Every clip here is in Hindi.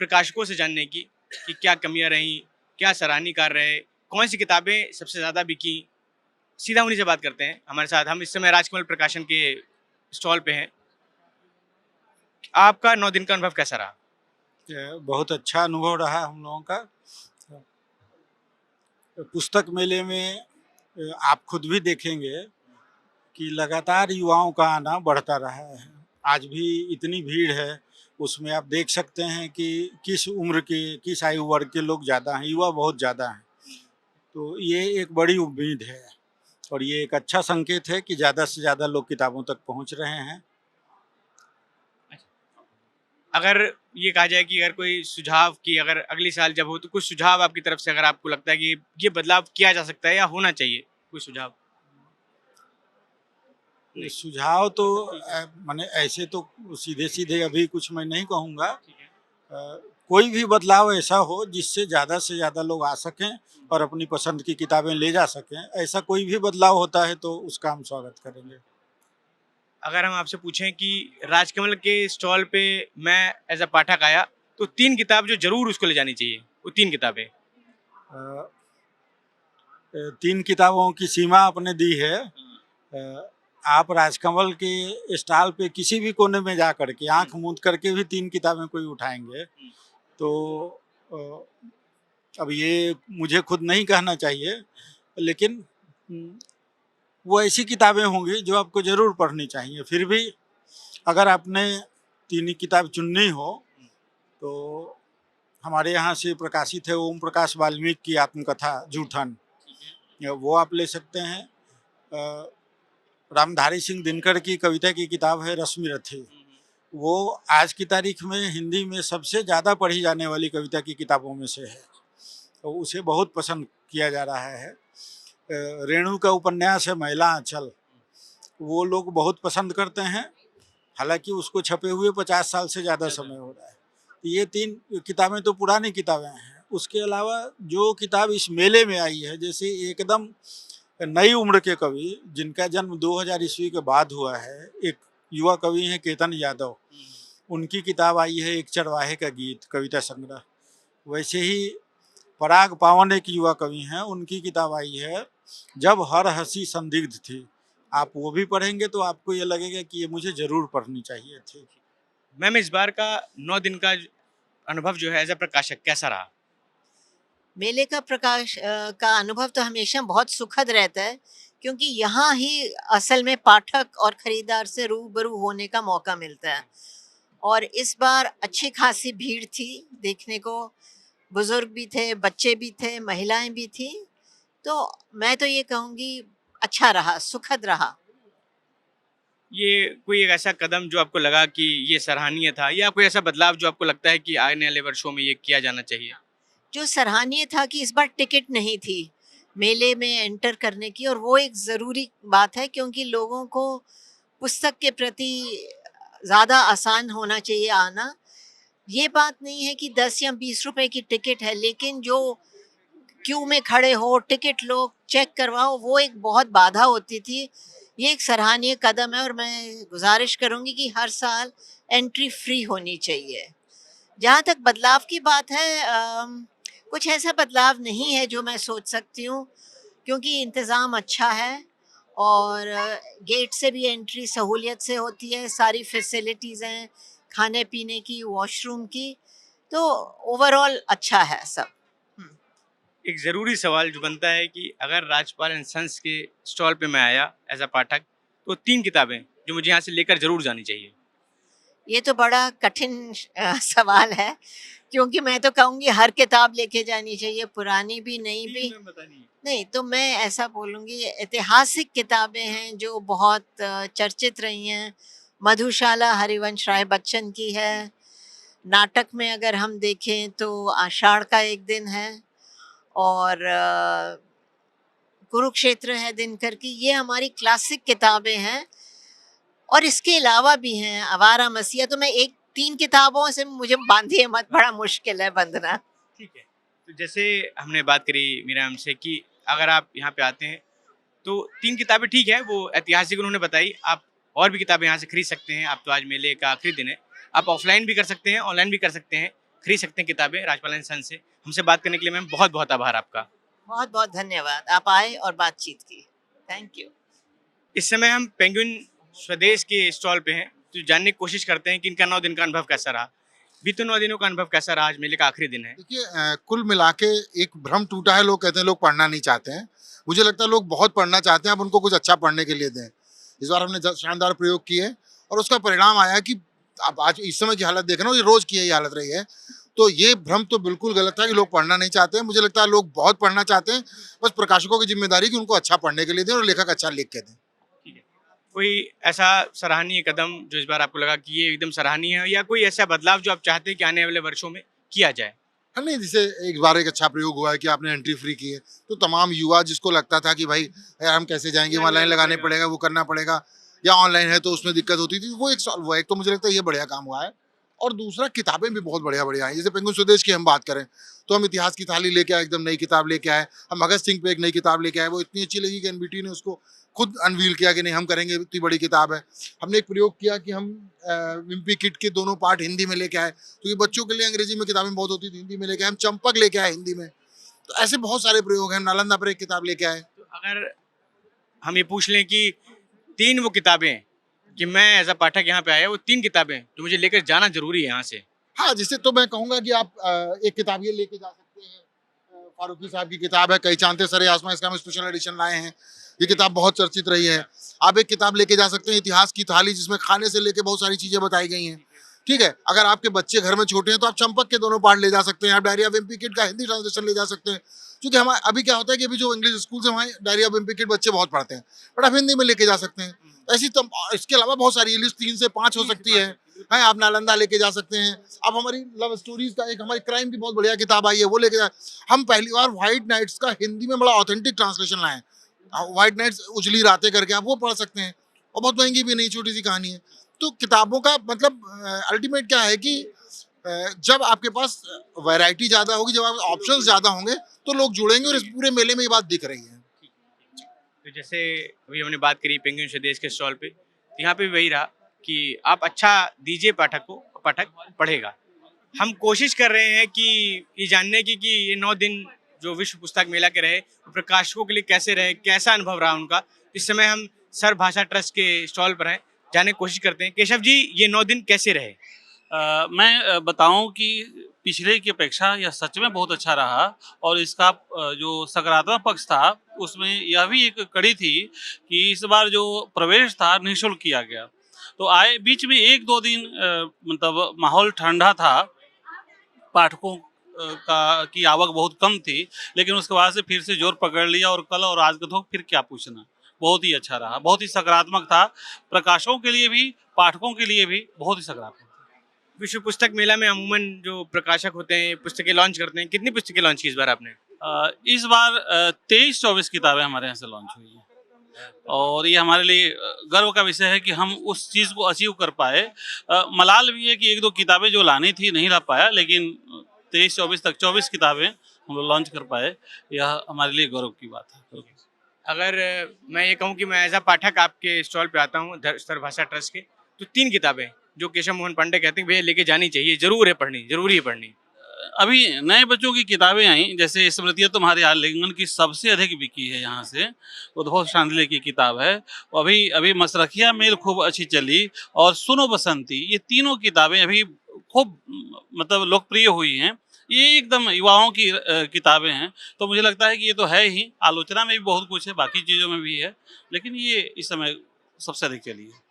प्रकाशकों से जानने की कि क्या कमियां रहीं, क्या सराहनीय कार्य रहे, कौन सी किताबें सबसे ज़्यादा बिकी। सीधा उन्हीं से बात करते हैं। हमारे साथ हम इस समय राजकमल प्रकाशन के स्टॉल पे हैं। आपका 9 दिन का अनुभव कैसा रहा? बहुत अच्छा अनुभव रहा हम लोगों का। पुस्तक मेले में आप खुद भी देखेंगे कि लगातार युवाओं का आना बढ़ता रहा है। आज भी इतनी भीड़ है, उसमें आप देख सकते हैं कि किस उम्र के, किस आयु वर्ग के लोग ज़्यादा हैं, युवा बहुत ज़्यादा हैं। तो ये एक बड़ी उम्मीद है और ये एक अच्छा संकेत है कि ज़्यादा से ज़्यादा लोग किताबों तक पहुंच रहे हैं। अगर ये कहा जाए कि अगर कोई सुझाव कि अगर अगले साल जब हो तो कुछ सुझाव आपकी तरफ से अगर आपको लगता है कि ये बदलाव किया जा सकता है या होना चाहिए, कोई सुझाव? ये सुझाव तो माने ऐसे तो सीधे सीधे अभी कुछ मैं नहीं कहूँगा। कोई भी बदलाव ऐसा हो जिससे ज़्यादा से ज़्यादा लोग आ सकें और अपनी पसंद की किताबें ले जा सकें, ऐसा कोई भी बदलाव होता है तो उसका हम स्वागत करेंगे। अगर हम आपसे पूछें कि राजकमल के स्टॉल पे मैं एज अ पाठक आया तो 3 किताब जो ज़रूर उसको ले जानी चाहिए, वो 3 किताबें? अ, 3 किताबों की सीमा आपने दी है। आप राजकमल के स्टॉल पे किसी भी कोने में जा करके आंख मूंद करके भी 3 किताबें कोई उठाएंगे तो अ, अब ये मुझे खुद नहीं कहना चाहिए, लेकिन वो ऐसी किताबें होंगी जो आपको ज़रूर पढ़नी चाहिए। फिर भी अगर आपने 3 ही किताब चुननी हो तो हमारे यहाँ से प्रकाशित है ओम प्रकाश वाल्मीकि की आत्मकथा जूठन, वो आप ले सकते हैं। रामधारी सिंह दिनकर की कविता की किताब है रश्मि रथी, वो आज की तारीख में हिंदी में सबसे ज़्यादा पढ़ी जाने वाली कविता की किताबों में से है, तो उसे बहुत पसंद किया जा रहा है। रेणु का उपन्यास है महिला आंचल, वो लोग बहुत पसंद करते हैं, हालांकि उसको छपे हुए 50 साल से ज़्यादा समय हो रहा है। ये 3 किताबें तो पुरानी किताबें हैं। उसके अलावा जो किताब इस मेले में आई है, जैसे एकदम नई उम्र के कवि जिनका जन्म 2000 ईस्वी के बाद हुआ है, एक युवा कवि हैं केतन यादव, उनकी किताब आई है एक चरवाहे का गीत कविता संग्रह। वैसे ही पराग पावन एक युवा कवि हैं, उनकी किताब आई है जब हर हंसी संदिग्ध थी। आप वो भी पढ़ेंगे तो आपको ये लगेगा कि ये मुझे ज़रूर पढ़नी चाहिए थी। मैम इस बार का 9 दिन का अनुभव जो है एज अ प्रकाशक कैसा रहा? मेले का का अनुभव तो हमेशा बहुत सुखद रहता है, क्योंकि यहाँ ही असल में पाठक और खरीदार से रूबरू होने का मौका मिलता है। और इस बार अच्छी खासी भीड़ थी देखने को, बुजुर्ग भी थे, बच्चे भी थे, महिलाएं भी थी। तो मैं तो ये कहूँगी अच्छा रहा, सुखद रहा। ये कोई एक ऐसा कदम जो आपको लगा कि ये सराहनीय था या कोई ऐसा बदलाव जो आपको लगता है कि आने वाले वर्षों में ये किया जाना चाहिए? जो सराहनीय था कि इस बार टिकट नहीं थी मेले में एंटर करने की, और वो एक ज़रूरी बात है, क्योंकि लोगों को पुस्तक के प्रति ज़्यादा आसान होना चाहिए आना। ये बात नहीं है कि 10 या 20 रुपए की टिकट है, लेकिन जो क्यू में खड़े हो, टिकट लो, चेक करवाओ, वो एक बहुत बाधा होती थी। ये एक सराहनीय कदम है और मैं गुज़ारिश करूँगी कि हर साल एंट्री फ्री होनी चाहिए। जहाँ तक बदलाव की बात है, कुछ ऐसा बदलाव नहीं है जो मैं सोच सकती हूँ, क्योंकि इंतज़ाम अच्छा है और गेट से भी एंट्री सहूलियत से होती है, सारी फैसिलिटीज़ हैं, खाने-पीने की, वॉशरूम की, तो ओवरऑल अच्छा है सब। हुँ। एक ज़रूरी सवाल जो बनता है कि अगर राजपाल एंड सन्स के स्टॉल पे मैं आया एज अ पाठक तो 3 किताबें जो मुझे यहाँ से लेकर ज़रूर जानी चाहिए। ये तो बड़ा कठिन सवाल है, क्योंकि मैं तो कहूँगी हर किताब लेके जानी चाहिए, पुरानी भी, नई 3 भी। मैम बतानी है। नहीं, तो मैं ऐसा बोलूँगी, ऐतिहासिक किताबें हैं जो बहुत चर्चित रही हैं। मधुशाला हरिवंश राय बच्चन की है। नाटक में अगर हम देखें तो आषाढ़ का एक दिन है, और कुरुक्षेत्र है दिनकर की। ये हमारी क्लासिक किताबें हैं, और इसके अलावा भी हैं आवारा मसीहा। तो मैं एक 3 किताबों से मुझे बांधिए मत, बड़ा मुश्किल है बंधना। ठीक है। तो जैसे हमने बात करी मीरा मैम से कि अगर आप यहाँ पे आते हैं तो 3 किताबें ठीक है, वो ऐतिहासिक उन्होंने बताई। आप और भी किताबें यहाँ से खरीद सकते हैं। आप तो आज मेले का आखिरी दिन है। आप ऑफ़लाइन भी कर सकते हैं, ऑनलाइन भी कर सकते हैं। खरीद सकते हैं किताबें राजपाल सन से। हमसे बात करने के लिए मैम बहुत बहुत आभार आपका। बहुत बहुत धन्यवाद, आप आए और बातचीत की। Thank you. इस समय हम पेंगुइन स्वदेश के स्टॉल पे हैं, तो जानने की कोशिश करते हैं कि इनका 9 दिन का अनुभव कैसा रहा। बीते 9 दिनों का अनुभव कैसा रहा? आज मेले का आखिरी दिन है। देखिए कुल मिला के एक भ्रम टूटा है। लोग कहते हैं लोग पढ़ना नहीं चाहते हैं। मुझे लगता है लोग बहुत पढ़ना चाहते हैं, आप उनको कुछ अच्छा पढ़ने के लिए दें। इस बार हमने शानदार प्रयोग किए और उसका परिणाम आया कि अब आज इस समय की हालत देख रहे हो, ये रोज की यही हालत रही है। तो ये भ्रम तो बिल्कुल गलत था कि लोग पढ़ना नहीं चाहते हैं। मुझे लगता है लोग बहुत पढ़ना चाहते हैं। बस प्रकाशकों की जिम्मेदारी कि उनको अच्छा पढ़ने के लिए दें और लेखक अच्छा लिख के दें। ठीक है। कोई ऐसा सराहनीय कदम जो इस बार आपको लगा कि ये एकदम सराहनीय है, या कोई ऐसा बदलाव जो आप चाहते हैं कि आने वाले वर्षों में किया जाए? हाँ, नहीं, जैसे एक बार एक अच्छा प्रयोग हुआ है कि आपने एंट्री फ्री की है, तो तमाम युवा जिसको लगता था कि भाई यार हम कैसे जाएंगे, वहाँ लाइन लगाने पड़ेगा, वो करना पड़ेगा, या ऑनलाइन है तो उसमें दिक्कत होती थी, वो एक सॉल्व हुआ है। एक तो मुझे लगता है ये बढ़िया काम हुआ है। और दूसरा, किताबें भी बहुत बढ़िया बढ़िया आई। जैसे पेंगुइन स्वदेश की हम बात करें तो हम इतिहास की थाली लेके आए, एकदम नई किताब लेके आए। हम भगत सिंह पे एक नई किताब लेके आए, वो इतनी अच्छी लगी कि एनबीटी ने उसको खुद अनवील किया कि नहीं हम करेंगे, इतनी बड़ी किताब है। हमने एक प्रयोग किया कि हम विम्पी किट के दोनों पार्ट हिंदी में लेके आए, क्योंकि बच्चों के लिए अंग्रेजी में किताबें बहुत होती थी, हिंदी में लेके आए। हम चंपक लेके आए हिंदी में। तो ऐसे बहुत सारे प्रयोग हैं। नालंदा पर एक किताब लेके आए। तो अगर हम ये पूछ लें कि 3 वो किताबें कि मैं एज अ पाठक यहाँ पे आया, वो 3 किताबें जो मुझे लेकर जाना जरूरी है यहाँ से। हाँ, जिससे तो मैं कहूँगा कि आप एक किताब ये लेके जा सकते हैं। फारूकी साहब की किताब है कई चांदते सरे आसमां, इसका हम स्पेशल एडिशन लाए हैं। ये किताब बहुत चर्चित रही है। आप एक किताब लेके जा सकते हैं इतिहास की थाली, जिसमें खाने से लेके बहुत सारी चीजें बताई गई हैं। ठीक है, अगर आपके बच्चे घर में छोटे हैं तो आप चंपक के दोनों पार्ट ले जा सकते हैं। आप डायरी ऑफ विम्पी किट का हिंदी ट्रांसलेशन ले जा सकते हैं। क्योंकि हमारे अभी क्या होता है कि अभी जो इंग्लिश स्कूल से वहाँ डायरी ऑफ विम्पी किट बच्चे बहुत पढ़ते हैं, बट आप हिंदी में लेके जा सकते हैं। ऐसी तो इसके अलावा बहुत सारी, ये लिस्ट 3 से 5 हो सकती है। आप नालंदा लेके जा सकते हैं। आप हमारी लव स्टोरीज का एक, हमारी क्राइम की बहुत बढ़िया किताब आई है, वो लेके जा। हम पहली बार व्हाइट नाइट्स का हिंदी में बड़ा ऑथेंटिक ट्रांसलेशन लाए। व्हाइट नाइट्स उजली रातें करके, आप वो पढ़ सकते हैं, और बहुत महंगी भी नहीं, छोटी सी कहानी है। तो किताबों का मतलब अल्टीमेट क्या है कि जब आपके पास वैरायटी ज़्यादा होगी, जब आपके ऑप्शंस ज़्यादा होंगे, तो लोग जुड़ेंगे। और इस पूरे मेले में ये बात दिख रही है। तो जैसे अभी हमने बात करी पेंगुइन स्वदेश के स्टॉल पे, तो यहाँ पे वही रहा कि आप अच्छा दीजिए पाठक को, पाठक पढ़ेगा। हम कोशिश कर रहे हैं कि ये जानने की कि ये 9 दिन जो विश्व पुस्तक मेला के रहे, वो प्रकाशकों के लिए कैसे रहे, कैसा अनुभव रहा उनका। इस समय हम सर भाषा ट्रस्ट के स्टॉल पर हैं, जानने की कोशिश करते हैं। केशव जी, ये 9 दिन कैसे रहे? मैं बताऊं कि पिछले की अपेक्षा यह सच में बहुत अच्छा रहा। और इसका जो सकारात्मक पक्ष था उसमें यह भी एक कड़ी थी कि इस बार जो प्रवेश था निःशुल्क किया गया। तो आए बीच में 1-2 दिन मतलब माहौल ठंडा था, पाठकों का की आवक बहुत कम थी, लेकिन उसके बाद से फिर से जोर पकड़ लिया। और कल और आज का तो फिर क्या पूछना, बहुत ही अच्छा रहा, बहुत ही सकारात्मक था। प्रकाशकों के लिए भी, पाठकों के लिए भी बहुत ही सकारात्मक। विश्व पुस्तक मेला में अमूमन जो प्रकाशक होते हैं पुस्तकें लॉन्च करते हैं, कितनी पुस्तकें लॉन्च की इस बार आपने? इस बार 23-24 किताबें हमारे यहाँ से लॉन्च हुई हैं। और ये हमारे लिए गर्व का विषय है कि हम उस चीज़ को अचीव कर पाए। मलाल भी है कि 1-2 किताबें जो लानी थी नहीं ला पाया, लेकिन 23-24 तक 24 किताबें हम लोग लॉन्च कर पाए। यह हमारे लिए गौरव की बात है। अगर मैं ये कहूँ कि मैं एज अ पाठक आपके स्टॉल पे आता हूँ सर भाषा ट्रस्ट के, तो 3 किताबें जो केशव मोहन पांडे कहते हैं भैया लेके जानी चाहिए, जरूर है पढ़नी, जरूरी है पढ़नी। अभी नए बच्चों की किताबें आई, जैसे स्मृतियाँ तुम्हारे आलिंगन की सबसे अधिक बिकी है यहाँ से, उद्भव शांडिल्य की किताब है। अभी अभी मसरखिया मेल खूब अच्छी चली, और सुनो बसंती, ये तीनों किताबें अभी खूब मतलब लोकप्रिय हुई हैं। ये एकदम युवाओं की किताबें हैं। तो मुझे लगता है कि ये तो है ही, आलोचना में भी बहुत कुछ है, बाकी चीज़ों में भी है, लेकिन ये इस समय सबसे अधिक चली है।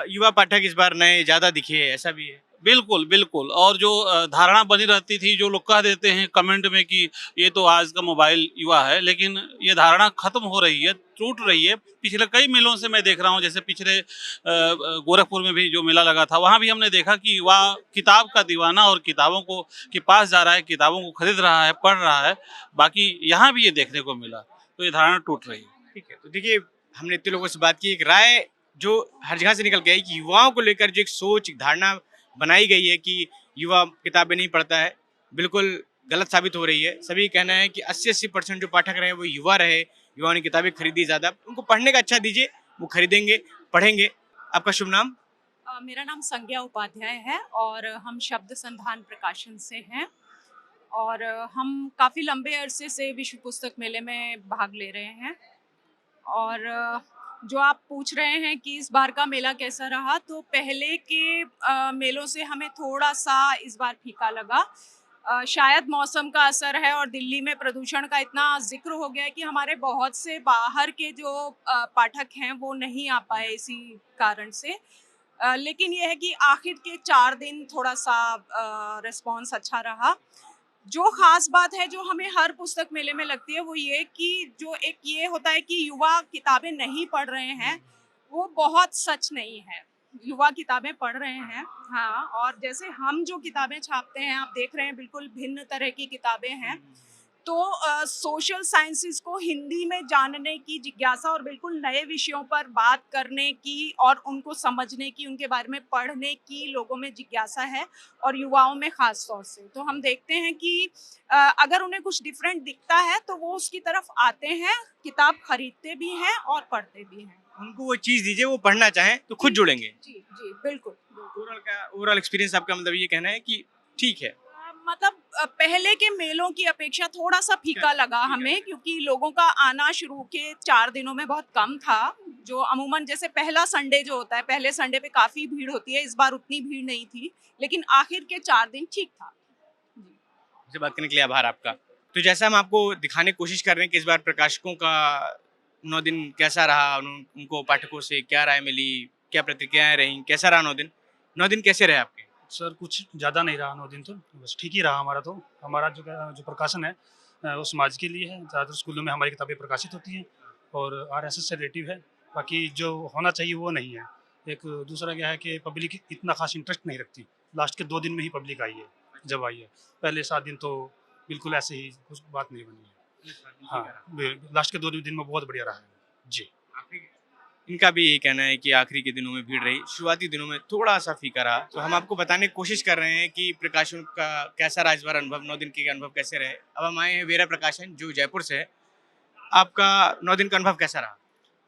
युवा पाठक इस बार नए ज्यादा दिखे हैं, ऐसा भी है? बिल्कुल बिल्कुल। और जो धारणा बनी रहती थी, जो लोग कह देते हैं कमेंट में कि ये तो आज का मोबाइल युवा है, लेकिन ये धारणा खत्म हो रही है, टूट रही है। पिछले कई मेलों से मैं देख रहा हूँ, जैसे पिछले गोरखपुर में भी जो मेला लगा था, वहाँ भी हमने देखा कि युवा किताब का दीवाना और किताबों को के पास जा रहा है, किताबों को खरीद रहा है, पढ़ रहा है। बाकी यहाँ भी ये देखने को मिला, तो ये धारणा टूट रही है। ठीक है, तो देखिए हमने इतने लोगों से बात की, एक राय जो हर जगह से निकल के आई कि युवाओं को लेकर जो एक सोच, एक धारणा बनाई गई है कि युवा किताबें नहीं पढ़ता है, बिल्कुल गलत साबित हो रही है। सभी कहना है कि 80% जो पाठक रहे वो युवा रहे, युवाओं ने किताबें खरीदी ज़्यादा। उनको पढ़ने का अच्छा दीजिए, वो खरीदेंगे, पढ़ेंगे। आपका शुभ नाम? मेरा नाम संज्ञा उपाध्याय है और हम शब्द संधान प्रकाशन से हैं और हम काफ़ी लंबे अरसे से विश्व पुस्तक मेले में भाग ले रहे हैं और जो आप पूछ रहे हैं कि इस बार का मेला कैसा रहा, तो पहले के मेलों से हमें थोड़ा सा इस बार फीका लगा। शायद मौसम का असर है और दिल्ली में प्रदूषण का इतना जिक्र हो गया है कि हमारे बहुत से बाहर के जो पाठक हैं वो नहीं आ पाए इसी कारण से। लेकिन ये है कि आखिर के 4 दिन थोड़ा सा रिस्पॉन्स अच्छा रहा। जो खास बात है जो हमें हर पुस्तक मेले में लगती है वो ये कि जो एक ये होता है कि युवा किताबें नहीं पढ़ रहे हैं, वो बहुत सच नहीं है। युवा किताबें पढ़ रहे हैं, हाँ, और जैसे हम जो किताबें छापते हैं आप देख रहे हैं बिल्कुल भिन्न तरह की किताबें हैं। तो सोशल साइंसेस को हिंदी में जानने की जिज्ञासा और बिल्कुल नए विषयों पर बात करने की और उनको समझने की, उनके बारे में पढ़ने की लोगों में जिज्ञासा है और युवाओं में ख़ास तौर से। तो हम देखते हैं कि अगर उन्हें कुछ डिफरेंट दिखता है तो वो उसकी तरफ आते हैं, किताब खरीदते भी हैं और पढ़ते भी हैं। उनको वो चीज़ दीजिए, वो पढ़ना चाहें तो खुद जुड़ेंगे। जी, जी, बिल्कुल, बिल्कुल। ओवरऑल एक्सपीरियंस आपका मतलब ये कहना है कि ठीक है। मतलब पहले के मेलों की अपेक्षा थोड़ा सा फीका लगा हमें, क्योंकि लोगों का आना शुरू के 4 दिनों में बहुत कम था। जो अमूमन जैसे पहला संडे जो होता है, पहले संडे पे काफ़ी भीड़ होती है, इस बार उतनी भीड़ नहीं थी, लेकिन आखिर के 4 दिन ठीक था। जी। मुझसे बात करने के लिए आभार आपका। तो जैसा हम आपको दिखाने की कोशिश कर रहे हैं कि इस बार प्रकाशकों का 9 दिन कैसा रहा, उनको पाठकों से क्या राय मिली, क्या प्रतिक्रियाएँ रहीं, कैसा रहा 9 दिन? 9 दिन कैसे रहे आपके? सर कुछ ज़्यादा नहीं रहा 9 दिन, तो बस ठीक ही रहा हमारा। तो हमारा जो प्रकाशन है वो समाज के लिए है। ज़्यादातर स्कूलों में हमारी किताबें प्रकाशित होती हैं और आरएसएस से रिलेटिव है। बाकी जो होना चाहिए वो नहीं है। एक दूसरा क्या है कि पब्लिक इतना खास इंटरेस्ट नहीं रखती। लास्ट के 2 दिन में ही पब्लिक आई है, जब आई है। पहले 7 दिन तो बिल्कुल ऐसे ही, कुछ बात नहीं बनी है। हाँ, लास्ट के 2 दिन में बहुत बढ़िया रहा है जी। इनका भी यही कहना है कि आखिरी के दिनों में भीड़ रही, शुरुआती दिनों में थोड़ा सा फीका रहा। तो हम आपको बताने की कोशिश कर रहे हैं कि प्रकाशन का कैसा रहा इस बार अनुभव, 9 दिन के अनुभव कैसे रहे। अब हम आए हैं वेरा प्रकाशन जो जयपुर से है। आपका 9 दिन का अनुभव कैसा रहा?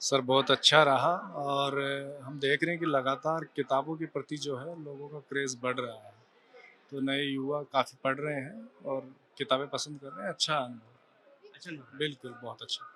सर बहुत अच्छा रहा और हम देख रहे हैं कि लगातार किताबों के प्रति जो है लोगों का क्रेज़ बढ़ रहा है। तो नए युवा काफ़ी पढ़ रहे हैं और किताबें पसंद कर रहे हैं। अच्छा अनुभव, अच्छा अनुभव। बिल्कुल बहुत अच्छा।